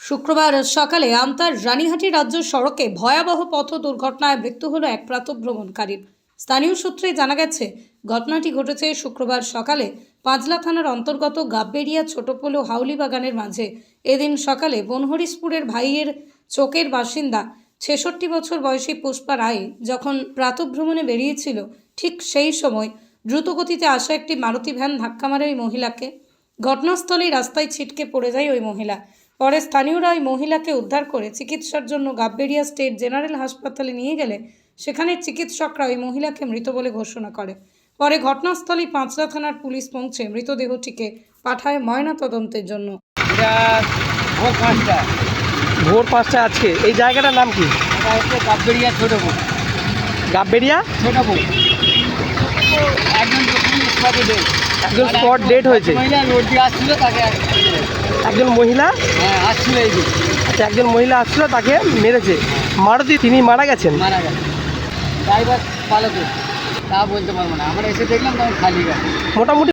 শুক্রবার সকালে আমতার রানীহাটি রাজ্য সড়কে ভয়াবহ পথ দুর্ঘটনায় মৃত্যু হলো এক প্রাতঃভ্রমণকারীর। স্থানীয় সূত্রে জানা গেছে, ঘটনাটি ঘটেছে শুক্রবার সকালে পাঁজলা থানার অন্তর্গত গাববেড়িয়া ছোটপোলো হাউলি বাগানের মাঝে। এদিন সকালে বনহরিশপুরের ভাইয়ের চোকের বাসিন্দা ৬৬ বছর বয়সী পুষ্পা রায় যখন প্রাতঃভ্রমণে বেরিয়েছিল, ঠিক সেই সময় দ্রুতগতিতে আসা একটি মারুতি ভ্যান ধাক্কা মারে ওই মহিলাকে। ঘটনাস্থলেই রাস্তায় ছিটকে পড়ে যায় ওই মহিলা। পরে স্থানীয়রা ওই মহিলাকে উদ্ধার করে চিকিৎসার জন্য গাববেড়িয়া স্টেট জেনারেল হাসপাতালে নিয়ে গেলে সেখানে চিকিৎসকরা ওই মহিলাকে মৃত বলে ঘোষণা করে। পরে ঘটনাস্থলে পাঁচলা থানার পুলিশ পৌঁছে মৃতদেহটিকে পাঠায় ময়নাতদন্তের জন্য। ভোর ৫টা আজকে এই জায়গাটার নাম কি? গাববেড়িয়া ছোটপুর। গাববেড়িয়া ছোটপুর একজন একজন স্পট ডেট হয়েছে। মহিলা রোড দিয়ে আসছিল, তাকে একজন মহিলা আসছিল এই যে আচ্ছা, একজন মহিলা আসছিল, তাকে মেরেছে মারুতি, তিনি মারা গেছেন। মারা গেছে। ড্রাইভার পালাতো তা বলতে পারবো না, আমরা এসে দেখলাম তখন খালি গাড়ি। মোটামুটি